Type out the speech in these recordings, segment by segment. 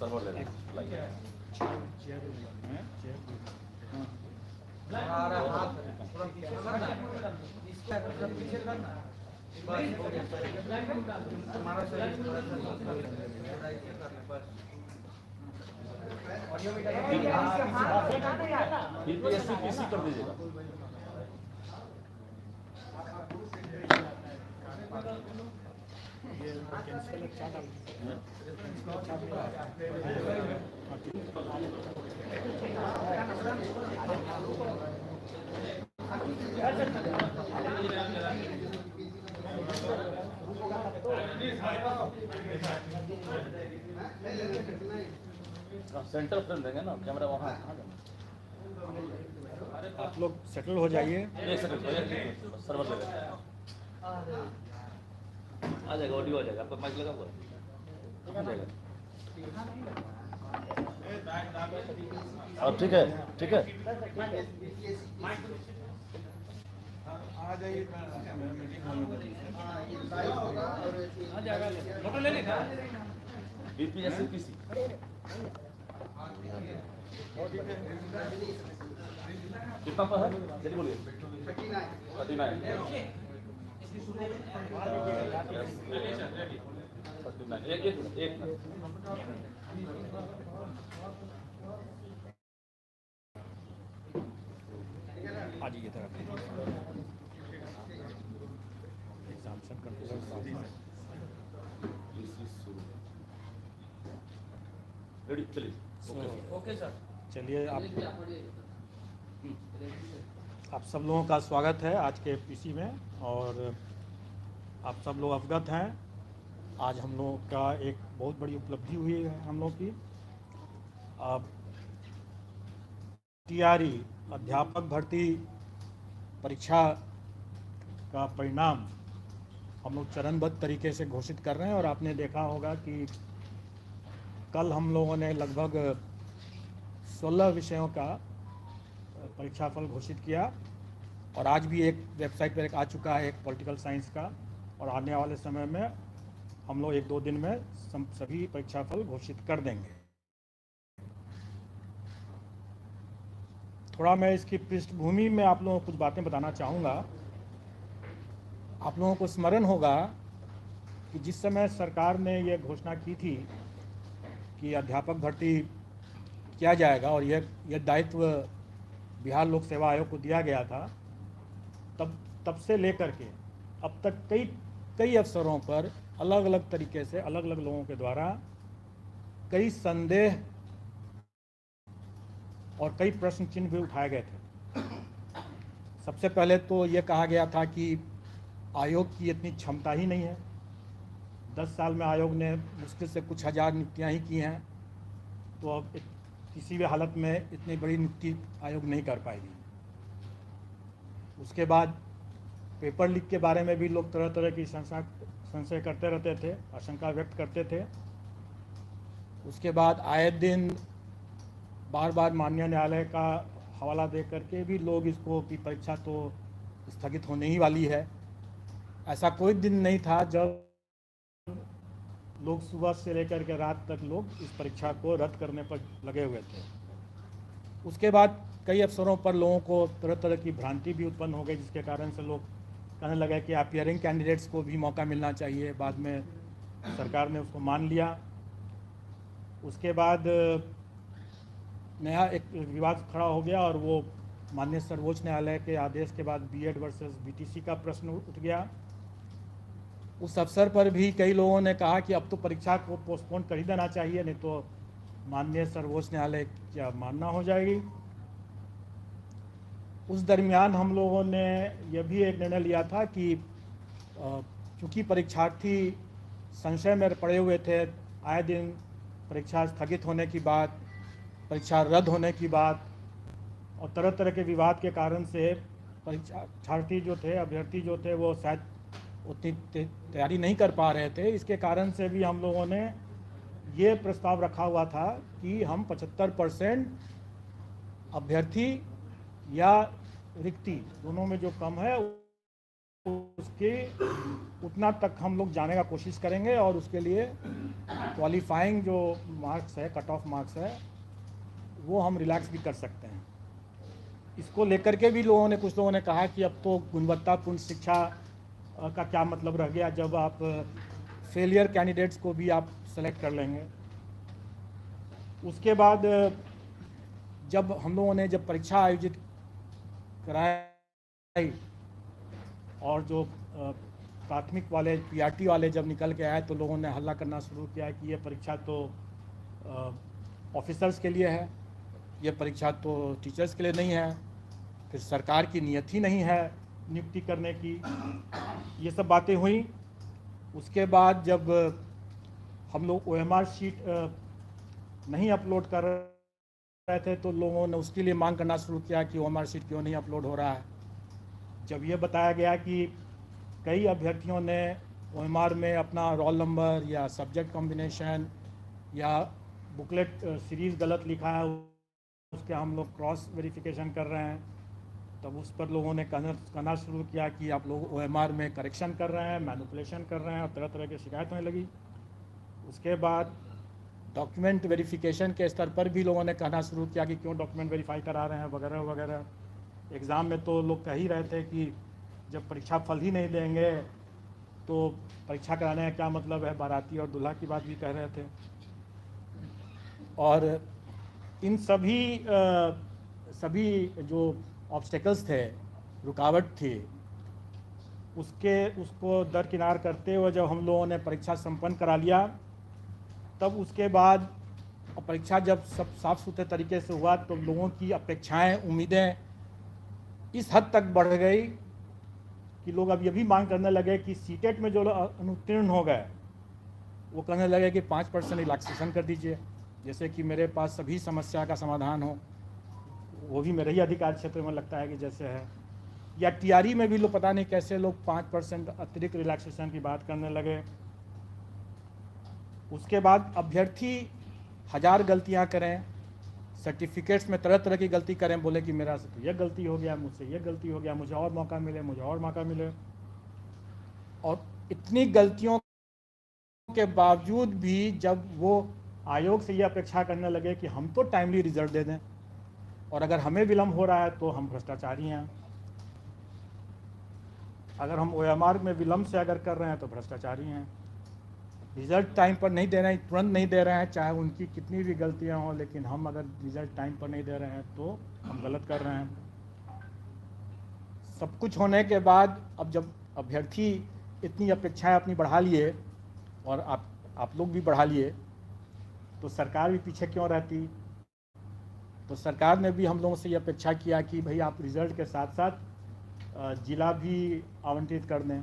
Server ले लें BPSC PC कर दीजिएगा। सेंटर फ्रेम देंगे ना, कैमरा वहाँ। आप लोग सेटल हो जाइए। एक सेकंड सर्वर ले लें। आ जाएगा, ऑडियो आ जाएगा। आपका माइक लगा हुआ है? आ जाएगा। अब ठीक है, ठीक है। आ जाइए। फोटो ले लेगा। बीपीएससी पीसी कितना पर है? जल्दी बोलिए। 39 एक आ जाइए तरफ एग्जाम्पशन कंप्यूटर रेडी, चलिए। Okay sir. चलिए, आप सब लोगों का स्वागत है आज के पीसी में। और आप सब लोग अवगत हैं, आज हम लोगों का एक बहुत बड़ी उपलब्धि हुई है हम लोग की। अब टीआरई अध्यापक भर्ती परीक्षा का परिणाम हम लोग चरणबद्ध तरीके से घोषित कर रहे हैं। और आपने देखा होगा कि कल हम लोगों ने लगभग 16 विषयों का परीक्षाफल घोषित किया। और आज भी एक वेबसाइट पर एक आ चुका है, एक पॉलिटिकल साइंस का। और आने वाले समय में हम लोग 1-2 दिन में सभी परीक्षाफल घोषित कर देंगे। थोड़ा मैं इसकी पृष्ठभूमि में आप लोगों को कुछ बातें बताना चाहूँगा। आप लोगों को स्मरण होगा कि जिस समय सरकार ने ये घोषणा की थी कि अध्यापक भर्ती किया जाएगा और यह दायित्व बिहार लोक सेवा आयोग को दिया गया था, तब से लेकर के अब तक कई अवसरों पर अलग अलग तरीके से अलग अलग लोगों के द्वारा कई संदेह और कई प्रश्न चिन्ह भी उठाए गए थे। सबसे पहले तो ये कहा गया था कि आयोग की इतनी क्षमता ही नहीं है। 10 साल में आयोग ने मुश्किल से कुछ हज़ार नियुक्तियाँ ही की हैं, तो अब किसी भी हालत में इतनी बड़ी नियुक्ति आयोग नहीं कर पाएगी। उसके बाद पेपर लीक के बारे में भी लोग तरह तरह की संशय करते रहते थे, आशंका व्यक्त करते थे। उसके बाद आए दिन बार बार माननीय न्यायालय का हवाला दे करके भी लोग इसको कि परीक्षा तो स्थगित होने ही वाली है। ऐसा कोई दिन नहीं था जब लोग सुबह से लेकर के रात तक लोग इस परीक्षा को रद्द करने पर लगे हुए थे। उसके बाद कई अवसरों पर लोगों को तरह तरह की भ्रांति भी उत्पन्न हो गई, जिसके कारण से लोग कहने लगे कि अपीयरिंग कैंडिडेट्स को भी मौका मिलना चाहिए। बाद में सरकार ने उसको मान लिया। उसके बाद नया एक विवाद खड़ा हो गया और वो माननीय सर्वोच्च न्यायालय के आदेश के बाद बीएड वर्सेस बीटीसी का प्रश्न उठ गया। उस अवसर पर भी कई लोगों ने कहा कि अब तो परीक्षा को पोस्टपोन कर ही देना चाहिए, नहीं तो माननीय सर्वोच्च न्यायालय क्या मानना हो जाएगी। उस दरमियान हम लोगों ने यह भी एक निर्णय लिया था कि चूँकि परीक्षार्थी संशय में पड़े हुए थे, आए दिन परीक्षा स्थगित होने की बात, परीक्षा रद्द होने की बात और तरह तरह के विवाद के कारण से परीक्षार्थी जो थे, अभ्यर्थी जो थे, वो शायद उतनी तैयारी नहीं कर पा रहे थे। इसके कारण से भी हम लोगों ने ये प्रस्ताव रखा हुआ था कि हम 75% अभ्यर्थी या रिक्ति दोनों में जो कम है उसके उतना तक हम लोग जाने का कोशिश करेंगे और उसके लिए क्वालिफाइंग जो मार्क्स है, कट ऑफ मार्क्स है, वो हम रिलैक्स भी कर सकते हैं। इसको लेकर के भी कुछ लोगों ने कहा कि अब तो गुणवत्तापूर्ण शिक्षा का क्या मतलब रह गया जब आप फेलियर कैंडिडेट्स को भी आप सेलेक्ट कर लेंगे। उसके बाद जब हम लोगों ने जब परीक्षा आयोजित कराई और जो प्राथमिक वाले पीआरटी वाले जब निकल के आए तो लोगों ने हल्ला करना शुरू किया कि ये परीक्षा तो ऑफिसर्स के लिए है, ये परीक्षा तो टीचर्स के लिए नहीं है, फिर सरकार की नीयत ही नहीं है नियुक्ति करने की। ये सब बातें हुई। उसके बाद जब हम लोग OMR शीट नहीं अपलोड कर रहे थे तो लोगों ने उसके लिए मांग करना शुरू किया कि OMR शीट क्यों नहीं अपलोड हो रहा है। जब ये बताया गया कि कई अभ्यर्थियों ने OMR में अपना रोल नंबर या सब्जेक्ट कॉम्बिनेशन या बुकलेट सीरीज़ गलत लिखा है, उसके हम लोग क्रॉस वेरिफिकेशन कर रहे हैं, तब उस पर लोगों ने कहना शुरू किया कि आप लोग OMR में करेक्शन कर रहे हैं, मैनिपुलेशन कर रहे हैं, और तरह तरह की शिकायत होने लगी। उसके बाद डॉक्यूमेंट वेरिफिकेशन के स्तर पर भी लोगों ने कहना शुरू किया कि क्यों डॉक्यूमेंट वेरीफाई करा रहे हैं वगैरह वगैरह। एग्ज़ाम में तो लोग कह ही रहे थे कि जब परीक्षा फल ही नहीं देंगे तो परीक्षा कराने का क्या मतलब है, बाराती और दूल्हा की बात भी कह रहे थे। और इन सभी जो ऑब्स्टेकल्स थे, रुकावट थी, उसको दरकिनार करते हुए जब हम लोगों ने परीक्षा संपन्न करा लिया, तब उसके बाद परीक्षा जब सब साफ सुथरे तरीके से हुआ तो लोगों की अपेक्षाएं, उम्मीदें इस हद तक बढ़ गई कि लोग अब ये भी मांग करने लगे कि सीटेट में जो अनुत्तीर्ण हो गए वो कहने लगे कि 5% रिलैक्सेशन कर दीजिए, जैसे कि मेरे पास सभी समस्या का समाधान हो। वो भी मेरे ही अधिकार क्षेत्र में लगता है कि जैसे है। या TRE में भी लोग पता नहीं कैसे लोग 5% अतिरिक्त रिलैक्सेशन की बात करने लगे। उसके बाद अभ्यर्थी 1000 गलतियां करें, सर्टिफिकेट्स में तरह तरह की गलती करें, बोले कि मेरा से तो यह गलती हो गया, मुझसे यह गलती हो गया, मुझे और मौका मिले, मुझे और मौका मिले। और इतनी गलतियों के बावजूद भी जब वो आयोग से ये अपेक्षा करने लगे कि हम तो टाइमली रिजल्ट दे दें और अगर हमें विलम्ब हो रहा है तो हम भ्रष्टाचारी हैं, अगर हम OMR में विलम्ब से अगर कर रहे हैं तो भ्रष्टाचारी हैं, रिज़ल्ट टाइम पर नहीं दे रहे हैं, तुरंत नहीं दे रहे हैं, चाहे उनकी कितनी भी गलतियां हों, लेकिन हम अगर रिज़ल्ट टाइम पर नहीं दे रहे हैं तो हम गलत कर रहे हैं। सब कुछ होने के बाद अब जब अभ्यर्थी इतनी अपेक्षाएं अपनी बढ़ा लिए और आप लोग भी बढ़ा लिए तो सरकार भी पीछे क्यों रहती। तो सरकार ने भी हम लोगों से ये अपेक्षा किया कि भाई आप रिज़ल्ट के साथ साथ जिला भी आवंटित कर दें।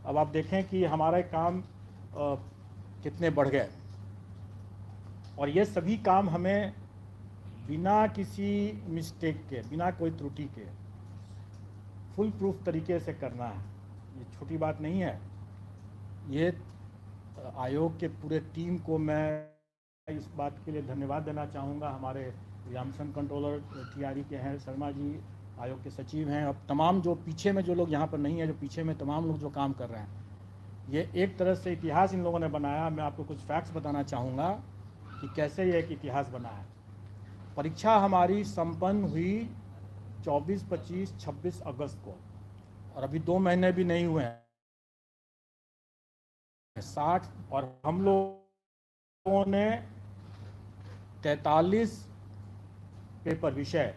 अब आप देखें कि हमारे काम कितने बढ़ गए और ये सभी काम हमें बिना किसी मिस्टेक के, बिना कोई त्रुटि के फुल प्रूफ तरीके से करना है। ये छोटी बात नहीं है। ये आयोग के पूरे टीम को मैं इस बात के लिए धन्यवाद देना चाहूँगा। हमारे एग्जामिनेशन कंट्रोलर TRE के हैं शर्मा जी, आयोग के सचिव हैं, अब तमाम जो पीछे में जो लोग यहाँ पर नहीं है, जो पीछे में तमाम लोग जो काम कर रहे हैं, ये एक तरह से इतिहास इन लोगों ने बनाया। मैं आपको कुछ फैक्ट्स बताना चाहूँगा कि कैसे ये एक इतिहास बना है। परीक्षा हमारी संपन्न हुई 24, 25, 26 अगस्त को और अभी 2 महीने भी नहीं हुए हैं 60, और हम लोगों ने 43 पेपर विषय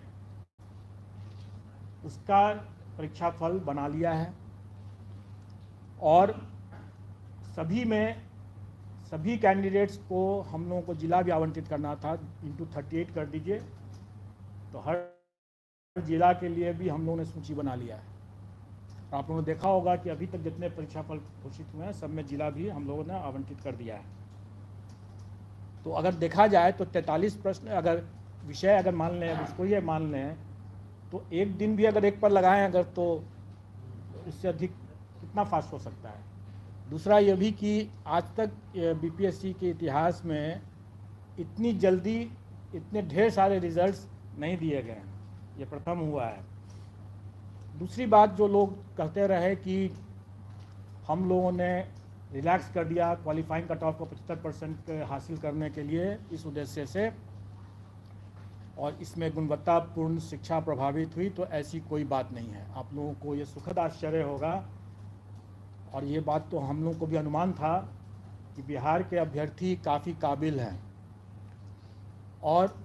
उसका परीक्षा फल बना लिया है और सभी कैंडिडेट्स को हम लोगों को जिला भी आवंटित करना था, इंटू 38 कर दीजिए, तो हर जिला के लिए भी हम लोगों ने सूची बना लिया है। आप लोगों ने देखा होगा कि अभी तक जितने परीक्षा फल घोषित हुए हैं सब में जिला भी हम लोगों ने आवंटित कर दिया है। तो अगर देखा जाए तो 43 प्रश्न अगर विषय अगर मान लें, उसको ये मान लें तो एक दिन भी अगर एक पर लगाएं अगर, तो इससे अधिक कितना फास्ट हो सकता है। दूसरा ये भी कि आज तक BPSC के इतिहास में इतनी जल्दी इतने ढेर सारे रिजल्ट्स नहीं दिए गए हैं, ये प्रथम हुआ है। दूसरी बात जो लोग कहते रहे कि हम लोगों ने रिलैक्स कर दिया क्वालिफाइंग कट ऑफ को 75% हासिल करने के लिए इस उद्देश्य से, और इसमें गुणवत्तापूर्ण शिक्षा प्रभावित हुई, तो ऐसी कोई बात नहीं है। आप लोगों को ये सुखद आश्चर्य होगा, और ये बात तो हम लोगों को भी अनुमान था कि बिहार के अभ्यर्थी काफ़ी काबिल हैं और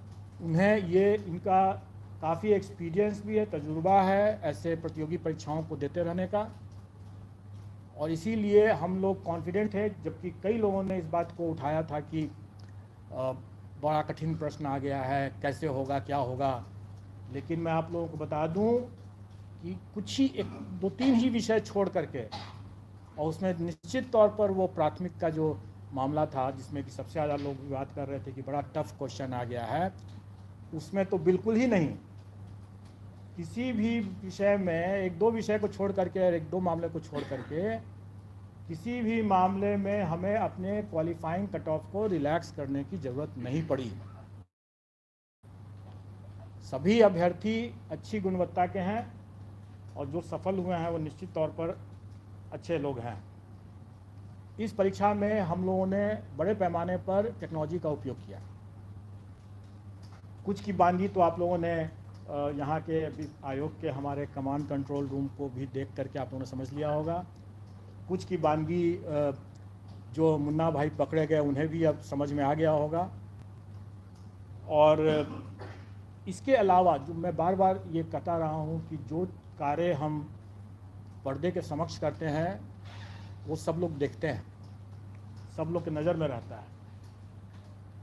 उन्हें ये इनका काफ़ी एक्सपीरियंस भी है, तजुर्बा है ऐसे प्रतियोगी परीक्षाओं को देते रहने का, और इसीलिए हम लोग कॉन्फिडेंट है। जबकि कई लोगों ने इस बात को उठाया था कि बड़ा कठिन प्रश्न आ गया है, कैसे होगा, क्या होगा, लेकिन मैं आप लोगों को बता दूं कि कुछ ही 2-3 ही विषय छोड़ करके, और उसमें निश्चित तौर पर वो प्राथमिक का जो मामला था जिसमें कि सबसे ज़्यादा लोग विवाद कर रहे थे कि बड़ा टफ क्वेश्चन आ गया है, उसमें तो बिल्कुल ही नहीं। किसी भी विषय में 1-2 विषय को छोड़ करके और 1-2 मामले को छोड़ करके किसी भी मामले में हमें अपने क्वालिफाइंग कट ऑफ को रिलैक्स करने की ज़रूरत नहीं पड़ी। सभी अभ्यर्थी अच्छी गुणवत्ता के हैं और जो सफल हुए हैं वो निश्चित तौर पर अच्छे लोग हैं। इस परीक्षा में हम लोगों ने बड़े पैमाने पर टेक्नोलॉजी का उपयोग किया। कुछ की बानगी तो आप लोगों ने यहाँ के आयोग के हमारे कमांड कंट्रोल रूम को भी देख करके आप लोगों ने समझ लिया होगा। कुछ की बानगी जो मुन्ना भाई पकड़े गए उन्हें भी अब समझ में आ गया होगा। और इसके अलावा जो मैं बार बार ये कहता रहा हूँ कि जो कार्य हम पर्दे के समक्ष करते हैं वो सब लोग देखते हैं, सब लोग की नज़र में रहता है,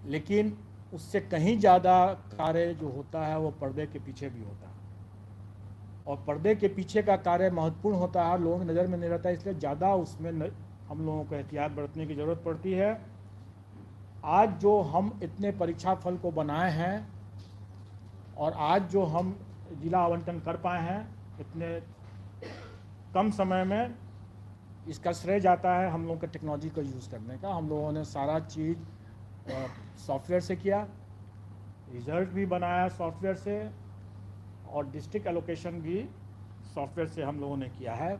लेकिन उससे कहीं ज़्यादा कार्य जो होता है वो पर्दे के पीछे भी होता है, और पर्दे के पीछे का कार्य महत्वपूर्ण होता है, लोगों की नज़र में नहीं रहता है, इसलिए ज़्यादा उसमें हम लोगों को एहतियात बरतने की ज़रूरत पड़ती है। आज जो हम इतने परीक्षा फल को बनाए हैं और आज जो हम जिला आवंटन कर पाए हैं इतने कम समय में, इसका श्रेय जाता है हम लोगों के टेक्नोलॉजी को यूज़ करने का। हम लोगों ने सारा चीज़ सॉफ्टवेयर से किया, रिज़ल्ट भी बनाया सॉफ्टवेयर से, और डिस्ट्रिक्ट एलोकेशन भी सॉफ्टवेयर से हम लोगों ने किया है।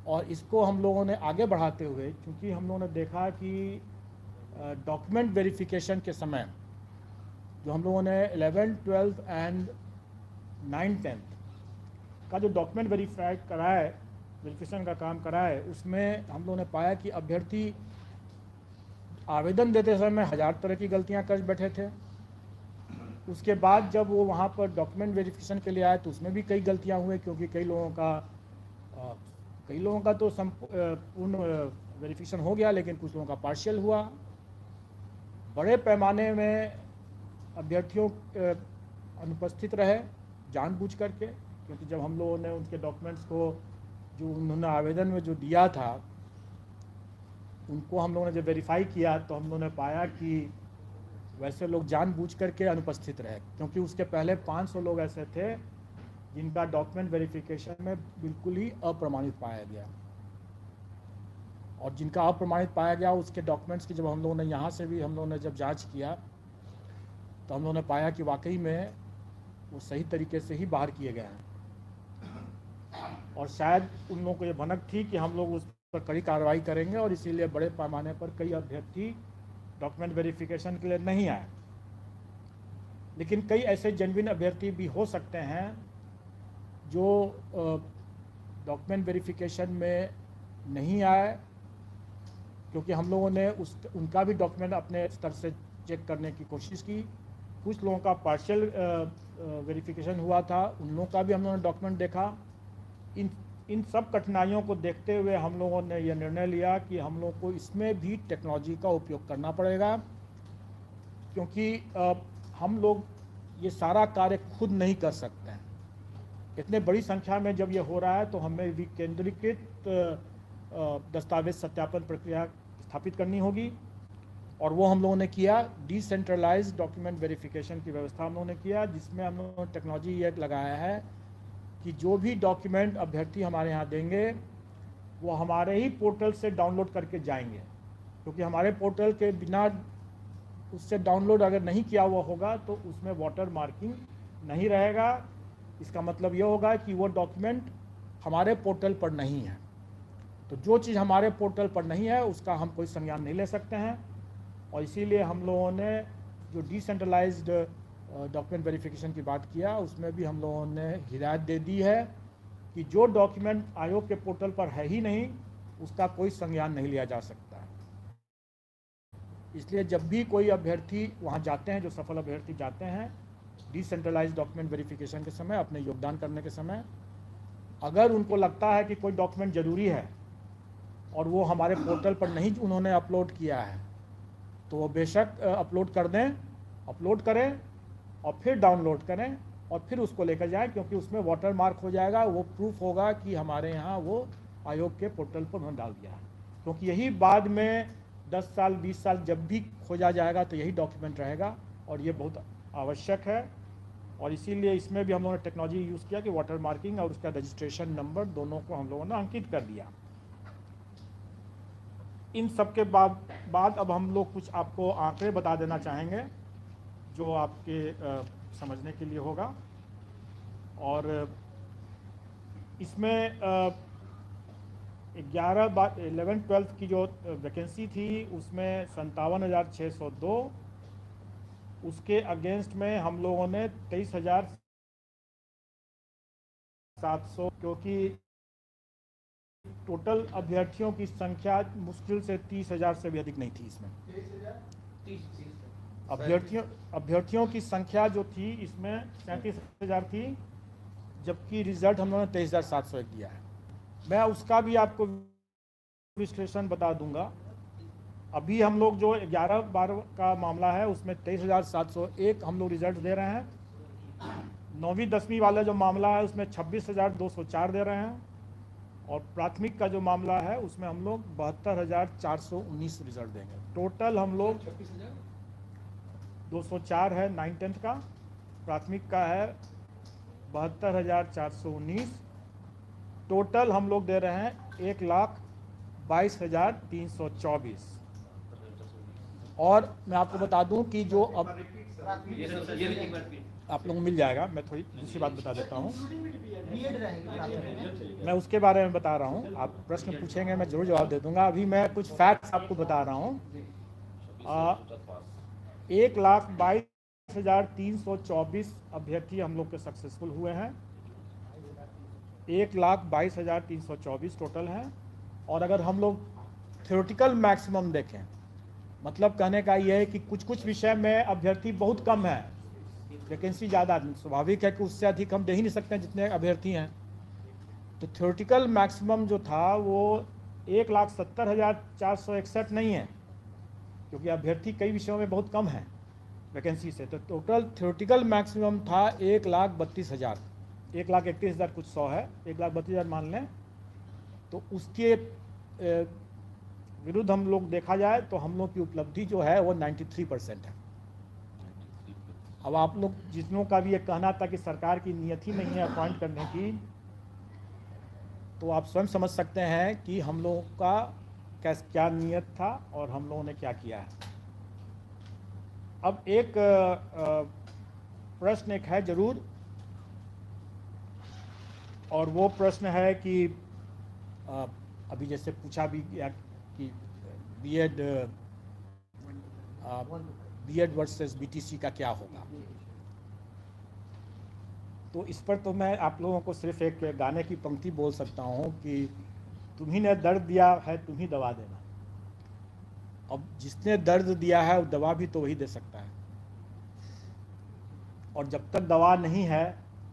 और इसको हम लोगों ने आगे बढ़ाते हुए, क्योंकि हम लोगों ने देखा कि डॉक्यूमेंट वेरिफिकेशन के समय जो हम लोगों ने 11th, 12th and 9th, 10th का जो डॉक्यूमेंट वेरिफिकेशन का काम कराए, उसमें हम लोगों ने पाया कि अभ्यर्थी आवेदन देते समय 1000 तरह की गलतियां कर बैठे थे। उसके बाद जब वो वहाँ पर डॉक्यूमेंट वेरिफिकेशन के लिए आए तो उसमें भी कई गलतियां हुई, क्योंकि कई लोगों का तो पूर्ण वेरिफिकेशन हो गया, लेकिन कुछ लोगों का पार्शियल हुआ। बड़े पैमाने में अभ्यर्थियों अनुपस्थित रहे जानबूझ करके, क्योंकि जब हम लोगों ने उनके डॉक्यूमेंट्स को जो उन्होंने आवेदन में जो दिया था उनको हम लोगों ने जब वेरीफाई किया तो हम लोगों ने पाया कि वैसे लोग जानबूझ करके अनुपस्थित रहे, क्योंकि उसके पहले 500 लोग ऐसे थे जिनका डॉक्यूमेंट वेरिफिकेशन में बिल्कुल ही अप्रमाणित पाया गया, और जिनका अप्रमाणित पाया गया उसके डॉक्यूमेंट्स की जब हम लोगों ने यहाँ से भी हम लोगों ने जब जांच किया तो हम लोगों ने पाया कि वाकई में वो सही तरीके से ही बाहर किए गए हैं। और शायद उन लोगों को ये भनक थी कि हम लोग उस पर कड़ी कार्रवाई करेंगे, और इसीलिए बड़े पैमाने पर कई अभ्यर्थी डॉक्यूमेंट वेरिफिकेशन के लिए नहीं आए। लेकिन कई ऐसे जेन्युइन अभ्यर्थी भी हो सकते हैं जो डॉक्यूमेंट वेरिफिकेशन में नहीं आए, क्योंकि हम लोगों ने उनका भी डॉक्यूमेंट अपने स्तर से चेक करने की कोशिश की। कुछ लोगों का पार्शियल वेरिफिकेशन हुआ था, उन लोगों का भी हम लोगों ने डॉक्यूमेंट देखा। इन सब कठिनाइयों को देखते हुए हम लोगों ने यह निर्णय लिया कि हम लोगों को इसमें भी टेक्नोलॉजी का उपयोग करना पड़ेगा, क्योंकि हम लोग ये सारा कार्य खुद नहीं कर सकते हैं। इतने बड़ी संख्या में जब ये हो रहा है तो हमें विकेंद्रीकृत दस्तावेज सत्यापन प्रक्रिया स्थापित करनी होगी, और वो हम लोगों ने किया। डिसेंट्रलाइज्ड डॉक्यूमेंट वेरिफिकेशन की व्यवस्था हम लोगों ने किया, जिसमें हम लोगों ने टेक्नोलॉजी ये लगाया है कि जो भी डॉक्यूमेंट अभ्यर्थी हमारे यहाँ देंगे वो हमारे ही पोर्टल से डाउनलोड करके जाएंगे, क्योंकि हमारे पोर्टल के बिना उससे डाउनलोड अगर नहीं किया हुआ होगा तो उसमें वाटर मार्किंग नहीं रहेगा, इसका मतलब ये होगा कि वो डॉक्यूमेंट हमारे पोर्टल पर नहीं है। तो जो चीज़ हमारे पोर्टल पर नहीं है उसका हम कोई संज्ञान नहीं ले सकते हैं, और इसीलिए हम लोगों ने जो डिसेंट्रलाइज्ड डॉक्यूमेंट वेरिफिकेशन की बात किया उसमें भी हम लोगों ने हिदायत दे दी है कि जो डॉक्यूमेंट आयोग के पोर्टल पर है ही नहीं उसका कोई संज्ञान नहीं लिया जा सकता है। इसलिए जब भी कोई अभ्यर्थी वहाँ जाते हैं, जो सफल अभ्यर्थी जाते हैं डिसेंट्रलाइज्ड डॉक्यूमेंट वेरिफिकेशन के समय, अपने योगदान करने के समय, अगर उनको लगता है कि कोई डॉक्यूमेंट ज़रूरी है और वो हमारे पोर्टल पर नहीं उन्होंने अपलोड किया है तो वो बेशक अपलोड कर दें, अपलोड करें और फिर डाउनलोड करें और फिर उसको लेकर जाएं, क्योंकि उसमें वाटर मार्क हो जाएगा, वो प्रूफ होगा कि हमारे यहाँ वो आयोग के पोर्टल पर उन्होंने डाल दिया है। क्योंकि यही बाद में 10 साल 20 साल जब भी खोजा जाएगा तो यही डॉक्यूमेंट रहेगा, और ये बहुत आवश्यक है। और इसीलिए इसमें भी हम लोगों ने टेक्नोलॉजी यूज़ किया कि वाटर मार्किंग और उसका रजिस्ट्रेशन नंबर दोनों को हम लोगों ने अंकित कर दिया। इन सब के बाद अब हम लोग कुछ आपको आंकड़े बता देना चाहेंगे जो आपके समझने के लिए होगा। और इसमें 11-12 की जो वैकेंसी थी उसमें 57,602, उसके अगेंस्ट में हम लोगों ने 23,700, क्योंकि टोटल अभ्यर्थियों की संख्या मुश्किल से 30,000 से भी अधिक नहीं थी। इसमें अभ्यर्थियों की संख्या जो थी इसमें 37,000 थी, जबकि रिजल्ट हम लोगों ने 23,701 दिया है। मैं उसका भी आपको विश्लेषण बता दूंगा। अभी हम लोग जो 11-12 का मामला है उसमें 23,701 हम लोग रिजल्ट दे रहे हैं। 9वीं-10वीं वाला जो मामला है उसमें 26,204 दे रहे हैं, और प्राथमिक का जो मामला है उसमें हम लोग 72,419 रिजल्ट देंगे। टोटल हम लोग 204 है 9-10 का, प्राथमिक का है 72,419। टोटल हम लोग दे रहे हैं 1,22,324। और मैं आपको बता दूं कि जो अब आप लोगों को मिल जाएगा, मैं थोड़ी दूसरी बात बता देता हूं, मैं उसके बारे में बता रहा हूं। आप प्रश्न पूछेंगे मैं जरूर जवाब दे दूंगा। अभी मैं कुछ फैक्ट्स आपको बता रहा हूं। 1,22,324 अभ्यर्थी हम लोग के सक्सेसफुल हुए हैं। 1,22,324 टोटल हैं। और अगर हम लोग थ्योरेटिकल मैक्सिमम देखें, मतलब कहने का ये है कि कुछ विषय में अभ्यर्थी बहुत कम है, वैकेंसी ज़्यादा, स्वाभाविक है कि उससे अधिक हम दे ही नहीं सकते हैं जितने अभ्यर्थी हैं। तो थ्योरेटिकल मैक्सिमम जो था वो 1,70,461 नहीं है, क्योंकि अभ्यर्थी कई विषयों में बहुत कम है वैकेंसी से। तो टोटल थ्योरेटिकल मैक्सिमम था 1,32,000, 1,31,000 कुछ 100 है, 1,32,000 मान लें। तो उसके विरुद्ध हम लोग देखा जाए तो हम लोग की उपलब्धि जो है वो 93% है। अब आप लोग जितनों का भी ये कहना था कि सरकार की नीयत ही नहीं है अपॉइंट करने की, तो आप स्वयं समझ सकते हैं कि हम लोगों का क्या नियत था और हम लोगों ने क्या किया है। अब एक प्रश्न एक है जरूर, और वो प्रश्न है कि अभी जैसे पूछा भी गया कि बीएड वर्सेस बीटीसी का क्या होगा। तो इस पर तो मैं आप लोगों को सिर्फ एक गाने की पंक्ति बोल सकता हूँ कि तुम्ही ने दर्द दिया है तुम ही दवा देना। अब जिसने दर्द दिया है वो दवा भी तो वही दे सकता है, और जब तक दवा नहीं है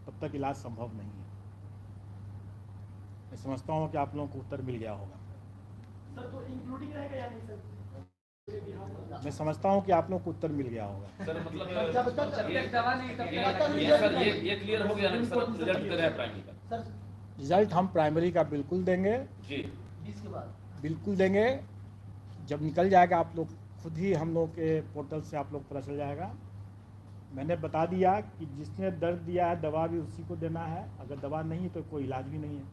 तब तक इलाज संभव नहीं है। मैं समझता हूँ कि आप लोगों को उत्तर मिल गया होगा। सर तो इंक्लूडिंग रहेगा या नहीं सर? मैं समझता हूँ कि आप लोगों को उत्तर मिल गया होगा। सर मतलब जब तक दवा नहीं तब सर ये क्लियर हो गया ना कि सर रिजल्ट दे रहा है प्राइमरी का। सर रिजल्ट हम प्राइमरी का बिल्कुल देंगे जी, 20 के बाद बिल्कुल देंगे। जब निकल जाएगा आप लोग खुद ही, हम लोग के पोर्टल से आप लोग पता चल जाएगा। मैंने बता दिया कि जिसने दर्द दिया है दवा भी उसी को देना है, अगर दवा नहीं तो कोई इलाज भी नहीं है।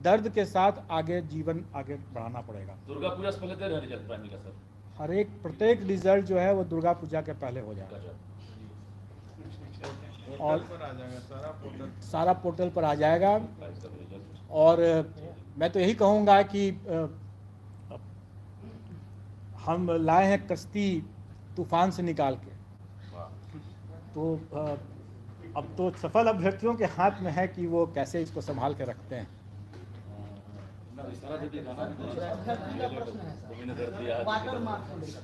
दर्द के साथ आगे जीवन आगे बढ़ाना पड़ेगा। दुर्गा पूजा से पहले दे रहे हैं रिजल्ट प्राइमरी का सर? प्रत्येक रिजल्ट जो है वो दुर्गा पूजा के पहले हो जाएगा। और पर आ जाएगा सारा पोर्टल पर आ जाएगा। और मैं तो यही कहूँगा कि हम लाए हैं कश्ती तूफान से निकाल के, तो अब तो सफल अभ्यर्थियों के हाथ में है कि वो कैसे इसको संभाल के रखते हैं। वाटर मार्क्स को लेकर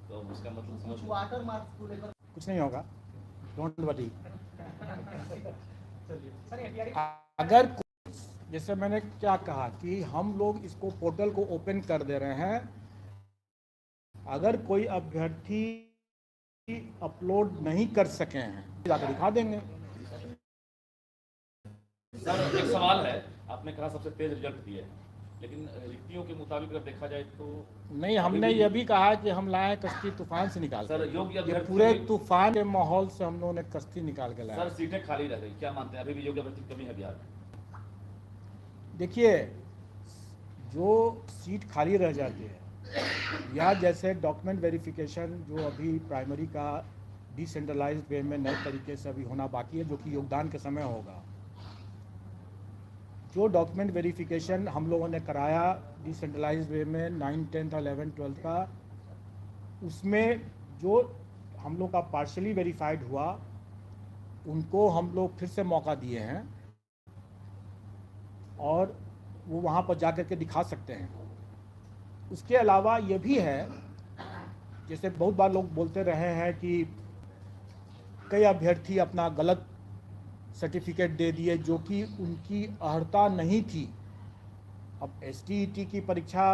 तो उसका मतलब कुछ समझ वाटर मार्क्स को लेकर कुछ नहीं होगा, डोंट वरी। अगर जैसे मैंने क्या कहा कि हम लोग इसको पोर्टल को ओपन कर दे रहे हैं, अगर कोई अभ्यर्थी अपलोड नहीं कर सके हैं जाकर दिखा देंगे। सर एक सवाल है, आपने कहा सबसे तेज रिजल्ट दिए हैं, लेकिन रिक्तियों के मुताबिक अगर देखा जाए तो नहीं, हमने ये भी कहा कि हम लाए कश्ती तूफान से निकाल सर, के। योग्य ये अभ्यर्थी पूरे तूफान के माहौल से हम लोगों ने कश्ती निकाल के सर लाया। सीटें खाली रह गई, क्या मानते हैं अभी भी योग्य अभ्यर्थी की कमी है बिहार में? देखिए, जो सीट खाली रह जाती है या जैसे डॉक्यूमेंट वेरिफिकेशन जो अभी प्राइमरी का डिसेंट्रलाइज्ड वे में नए तरीके से अभी होना बाकी है, जो कि योगदान के समय होगा। जो डॉक्यूमेंट वेरिफिकेशन हम लोगों ने कराया डिसेंट्रलाइज्ड वे में 9th 10th 11th 12th का, उसमें जो हम लोग का पार्शली वेरीफाइड हुआ उनको हम लोग फिर से मौका दिए हैं और वो वहाँ पर जा कर के दिखा सकते हैं। उसके अलावा ये भी है, जैसे बहुत बार लोग बोलते रहे हैं कि कई अभ्यर्थी अपना गलत सर्टिफिकेट दे दिए जो कि उनकी अर्हता नहीं थी। अब STET की परीक्षा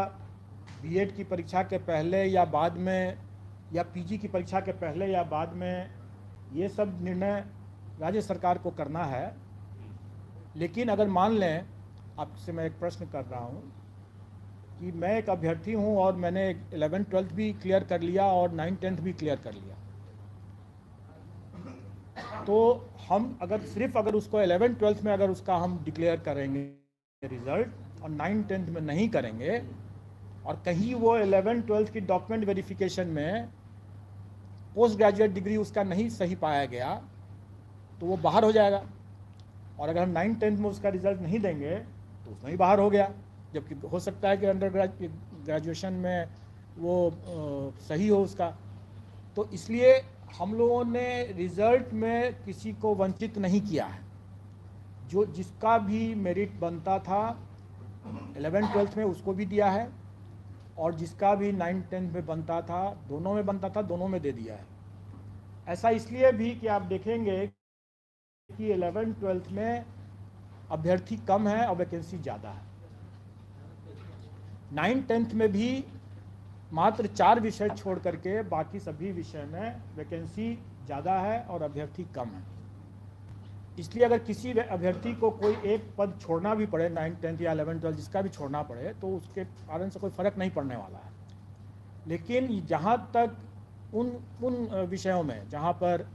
B.Ed की परीक्षा के पहले या बाद में या PG की परीक्षा के पहले या बाद में, ये सब निर्णय राज्य सरकार को करना है। लेकिन अगर मान लें, आपसे मैं एक प्रश्न कर रहा हूँ कि मैं एक अभ्यर्थी हूँ और मैंने 11th 12th भी क्लियर कर लिया और 9th 10th भी क्लियर कर लिया, तो हम अगर उसको 11th 12th में अगर उसका हम डिक्लेयर करेंगे रिजल्ट और 9th 10th में नहीं करेंगे, और कहीं वो 11th 12th की डॉक्यूमेंट वेरिफिकेशन में पोस्ट ग्रेजुएट डिग्री उसका नहीं सही पाया गया, तो वो बाहर हो जाएगा। और अगर हम 9th 10th में उसका रिजल्ट नहीं देंगे तो उसमें ही बाहर हो गया, जबकि हो सकता है कि अंडर ग्रेजुएशन में वो सही हो उसका। तो इसलिए हम लोगों ने रिजल्ट में किसी को वंचित नहीं किया है। जो जिसका भी मेरिट बनता था 11th 12th में उसको भी दिया है, और जिसका भी 9th 10th में बनता था, दोनों में बनता था, दोनों में दे दिया है। ऐसा इसलिए भी कि आप देखेंगे कि 11th 12th में अभ्यर्थी कम है और वैकेंसी ज़्यादा है। 9th 10th में भी मात्र 4 विषय छोड़ करके बाकी सभी विषय में वैकेंसी ज़्यादा है और अभ्यर्थी कम है। इसलिए अगर किसी अभ्यर्थी को कोई एक पद छोड़ना भी पड़े 9th 10th या 11th 12th जिसका भी छोड़ना पड़े, तो उसके कारण से कोई फ़र्क नहीं पड़ने वाला है। लेकिन जहाँ तक उन विषयों में जहाँ पर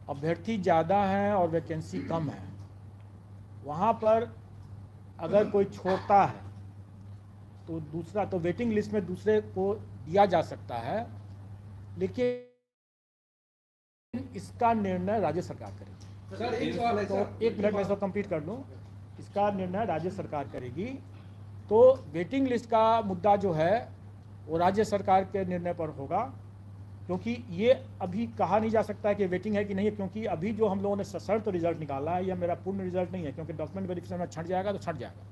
अभ्यर्थी ज़्यादा हैं और वैकेंसी कम है, वहाँ पर अगर कोई छोड़ता है तो दूसरा तो वेटिंग लिस्ट में दूसरे को दिया जा सकता है, लेकिन इसका निर्णय राज्य सरकार करेगी। सर एक सवाल है तो सर, एक मिनट में इसको कंप्लीट कर लूँ। इसका निर्णय राज्य सरकार करेगी। तो वेटिंग लिस्ट का मुद्दा जो है वो राज्य सरकार के निर्णय पर होगा, क्योंकि ये अभी कहा नहीं जा सकता है कि वेटिंग है कि नहीं है, क्योंकि अभी जो हम लोगों ने सशर्त रिजल्ट निकाला है यह मेरा पूर्ण रिजल्ट नहीं है, क्योंकि डॉक्यूमेंट वेरिफिकेशन में छट जाएगा तो छट जाएगा।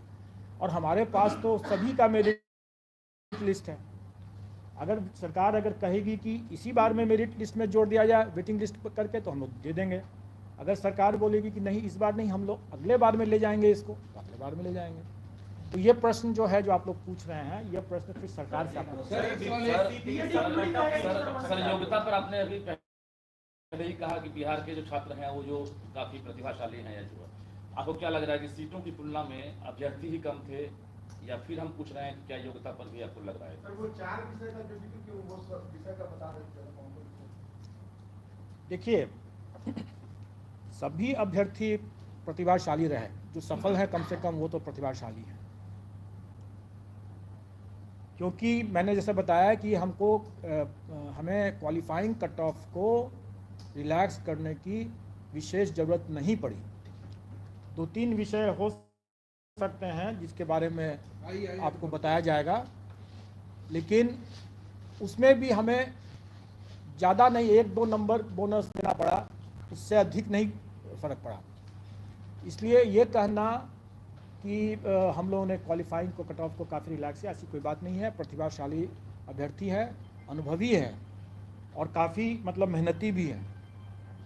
और हमारे पास तो सभी का मेरिट लिस्ट है। अगर सरकार अगर कहेगी कि इसी बार में मेरिट लिस्ट में जोड़ दिया जाए वेटिंग लिस्ट करके, तो हम लोग दे देंगे। अगर सरकार बोलेगी कि नहीं इस बार नहीं, हम लोग अगले बार में ले जाएंगे इसको, तो अगले बार में ले जाएंगे। तो ये प्रश्न जो है जो आप लोग पूछ रहे हैं, ये प्रश्न फिर सरकार से आप लोग सर एक सवाल है, सर योग्यता पर आपने अभी पहले ही कहा कि बिहार के जो छात्र हैं वो जो काफी प्रतिभाशाली हैं, या जो आपको क्या लग रहा है कि सीटों की तुलना में अभ्यर्थी ही कम थे, या फिर हम पूछ रहे हैं कि क्या योग्यता पर भी आपको लग रहा है? सर वो 4 विषय का जो जिक्र किया वो सब विषय का बता रहे थे। देखिए, सभी अभ्यर्थी प्रतिभाशाली रहे, जो सफल हैं कम से कम वो तो प्रतिभाशाली हैं। क्योंकि मैंने जैसे बताया कि हमको हमें क्वालिफाइंग कट ऑफ को रिलैक्स करने की विशेष ज़रूरत नहीं पड़ी। 2-3 विषय हो सकते हैं जिसके बारे में आपको बताया जाएगा, लेकिन उसमें भी हमें ज़्यादा नहीं 1-2 नंबर बोनस देना पड़ा, उससे अधिक नहीं फ़र्क पड़ा। इसलिए ये कहना कि हम लोगों ने क्वालिफाइंग को कट ऑफ को काफ़ी रिलैक्स किया, ऐसी कोई बात नहीं है। प्रतिभाशाली अभ्यर्थी है, अनुभवी है और काफ़ी मतलब मेहनती भी है,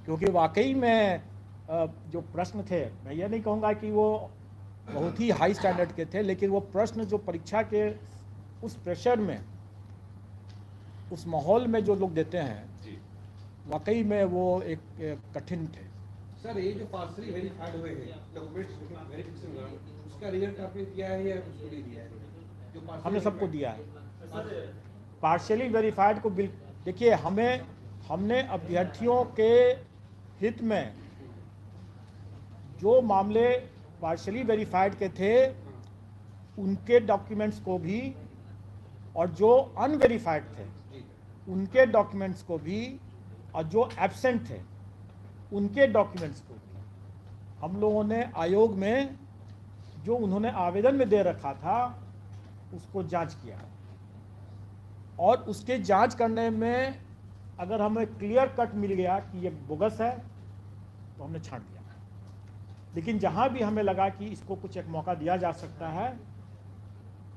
क्योंकि वाकई में जो प्रश्न थे, मैं ये नहीं कहूँगा कि वो बहुत ही हाई स्टैंडर्ड के थे, लेकिन वो प्रश्न जो परीक्षा के उस प्रेशर में, उस माहौल में जो लोग देते हैं, वाकई में वो एक कठिन थे। सर, ये जो पार्सली वेरीफाइड हुए हैं डॉक्यूमेंट्स वेरिफिकेशन दौरान, उसका रिजल्ट आपने दिया है या उसको नहीं दिया है? जो हमने सबको दिया है। पार्शियली वेरीफाइड को देखिए, हमने अभ्यर्थियों के हित में जो मामले पार्शियली वेरीफाइड के थे उनके डॉक्यूमेंट्स को भी, और जो अनवेरीफाइड थे उनके डॉक्यूमेंट्स को भी, और जो एब्सेंट थे उनके डॉक्यूमेंट्स को भी हम लोगों ने आयोग में जो उन्होंने आवेदन में दे रखा था उसको जांच किया, और उसके जांच करने में अगर हमें क्लियर कट मिल गया कि ये बोगस है तो हमने छांट दिया। लेकिन जहां भी हमें लगा कि इसको कुछ एक मौका दिया जा सकता है,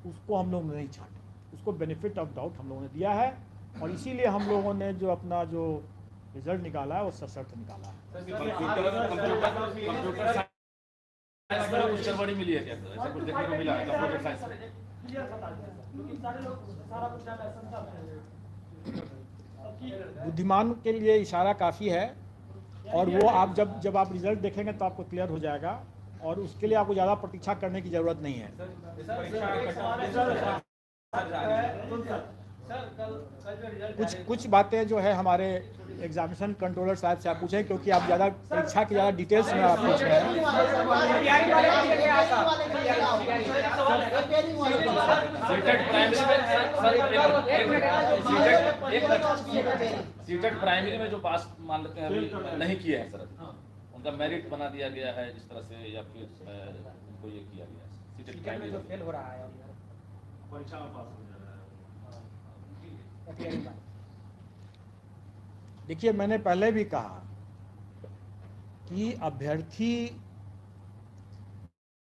उसको हम लोग नहीं छांटे, उसको बेनिफिट ऑफ डाउट हम लोगों ने दिया है, और इसीलिए हम लोगों ने जो अपना जो रिजल्ट निकाला है वो सशर्त निकाला है। कंप्यूटर साइंस में कुछ गड़बड़ी मिली है क्या सर? ऐसा कुछ देखने को मिला है कंप्यूटर साइंस में? बुद्धिमान के लिए इशारा काफ़ी है, और वो आप जब आप रिजल्ट देखेंगे तो आपको क्लियर हो जाएगा, और उसके लिए आपको ज़्यादा प्रतीक्षा करने की ज़रूरत नहीं है। कुछ बातें जो है हमारे एग्जामिनेशन कंट्रोलर साहब से आप पूछें, क्योंकि आप ज़्यादा परीक्षा की ज़्यादा डिटेल्स में आप पूछ रहे हैं। सीटेट प्राइमरी में जो पास मान लेते हैं अभी नहीं किए हैं सर, उनका मेरिट बना दिया गया है जिस तरह से, या फिर उनको ये किया गया है सीटेट प्राइमरी में फेल हो रहा है परीक्षा में पास हो जा रहा है। देखिए, मैंने पहले भी कहा कि अभ्यर्थी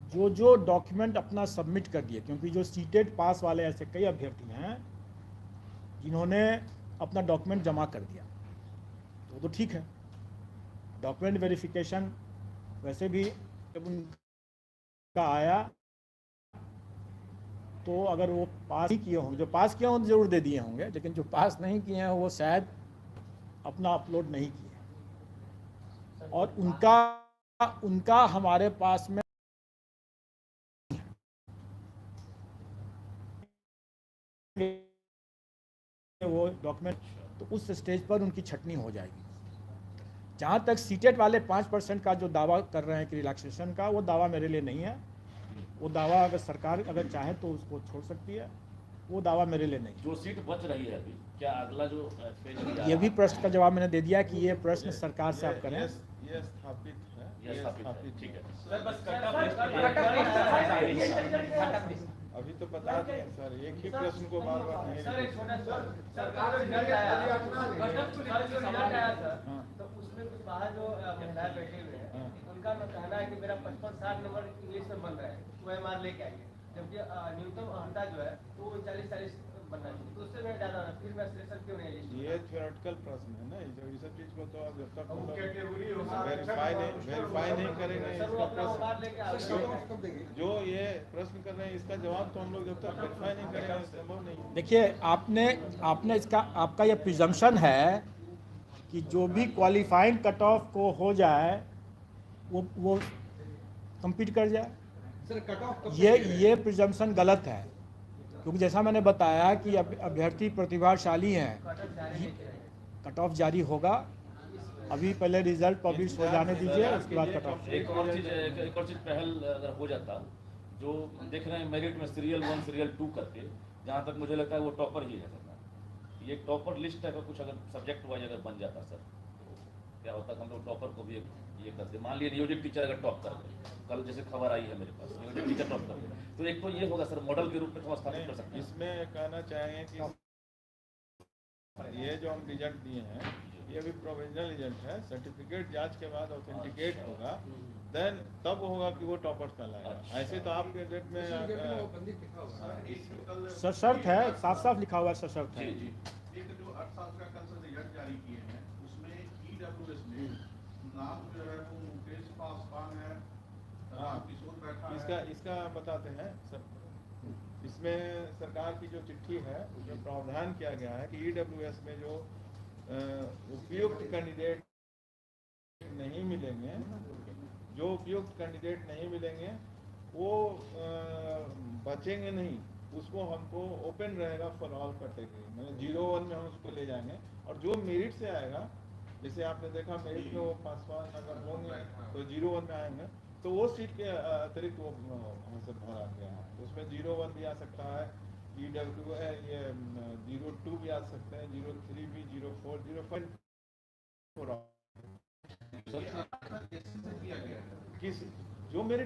जो डॉक्यूमेंट अपना सबमिट कर दिए, क्योंकि जो सीटेट पास वाले ऐसे कई अभ्यर्थी हैं जिन्होंने अपना डॉक्यूमेंट जमा कर दिया, तो ठीक है। डॉक्यूमेंट वेरिफिकेशन वैसे भी जब उनका आया तो अगर वो पास नहीं किए होंगे, जो पास किए होंगे ज़रूर दे दिए होंगे, लेकिन जो पास नहीं किए हैं वो शायद अपना अपलोड नहीं किए, और उनका हमारे पास में वो डॉक्यूमेंट, तो उस स्टेज पर उनकी छटनी हो जाएगी। जहाँ तक सीटेट वाले 5% का जो दावा कर रहे हैं कि रिलैक्सेशन का, वो दावा मेरे लिए नहीं है। वो दावा अगर सरकार अगर चाहे तो उसको छोड़ सकती है, वो दावा मेरे लिए नहीं। जो सीट बच रही है अभी, क्या अगला जो फेज ये भी प्रश्न का जवाब मैंने दे दिया कि ये प्रश्न सरकार से आप करें। ये स्थापित है, ये स्थापित है, ठीक है। सर बस अभी तो बता दें सर, एक ही प्रश्न को बार बार नहीं। सर एक छोटा सरकार रिजल्ट आया, रिजल्ट आया था, तो उसमें कुछ बाहर जो महिलाएं बैठे हुए हैं उनका कहना है कि मेरा 55-60 नंबर इंग्लिश में बन रहा है, OMR लेके आइए, जबकि न्यूनतम अहमता जो है वो 40-40 बनना चाहिए, तो उससे मैं ज़्यादा फिर मैं सिलेक्शन क्यों नहीं लिस्ट? ये थ्योरेटिकल प्रश्न है ना, जो इस चीज को तो अब जब तक वेरीफाई नहीं करेंगे इसका प्रश्न, जो ये प्रश्न कर रहे हैं इसका जवाब तो हम लोग जब तक वेरीफाई नहीं करेंगे संभव नहीं। देखिए, आपने इसका आपका ये प्रिजम्पशन है कि जो भी क्वालिफाइंग कट ऑफ को हो जाए वो कंप्लीट कर जाए। सर, कट ऑफ ये प्रिजम्पशन गलत है, क्योंकि जैसा मैंने बताया कि अभ्यर्थी प्रतिभाशाली हैं, कट ऑफ जारी होगा। अभी पहले रिजल्ट पब्लिश हो जाने दीजिए, उसके बाद कट ऑफ। एक और चीज पहल अगर हो जाता, जो देख रहे हैं मेरिट में सीरियल 1 सीरियल 2 करके, जहाँ तक मुझे लगता है वो टॉपर ही है सर। ये टॉपर लिस्ट है, कुछ अगर सब्जेक्ट वाइज अगर बन जाता सर, क्या होता है हम लोग टॉपर को भी ये करते, मान लिया नियोजित टीचर अगर टॉप कर गए, कल जैसे खबर आई है मेरे पास नियोजित टीचर टॉप कर गए, तो एक तो ये होगा सर मॉडल के रूप में हम स्थापित कर सकते हैं। इसमें कहना चाहेंगे कि ये जो हम रिजल्ट दिए हैं ये अभी प्रोविजनल रिजल्ट है, सर्टिफिकेट जांच के बाद ऑथेंटिकेट होगा, देन तब होगा कि वो टॉपर्स कहलाएगा। ऐसे तो आपके डेट में सशर्त है, साफ साफ लिखा हुआ है सशर्त है। जी एक जो 8 साल का कल से रिजल्ट जारी किए हैं उसमें ईडब्ल्यूएस में नाम जो है वो मुकेश पासवान है, किशोर बैठा है। इसका बताते हैं सर। इसमें सरकार की जो चिट्ठी है उसमें प्रावधान किया गया है कि ईडब्ल्यूएस में जो उपयुक्त कैंडिडेट नहीं मिलेंगे, वो बचेंगे नहीं, उसको हमको ओपन रहेगा फॉर ऑल कैटेगरी, मतलब 01 में हम उसको ले जाएंगे। और जो मेरिट से आएगा, जैसे आपने देखा मेरिट में वो पासवान अगर होंगे तो 01 में आएंगे, तो वो सीट के अतिरिक्त वो हमसे भरा गया है। उसमें 01 भी आ सकता है, EW है, ये 02 भी आ सकते हैं, 03 भी, 04, 05 किस जो मेरे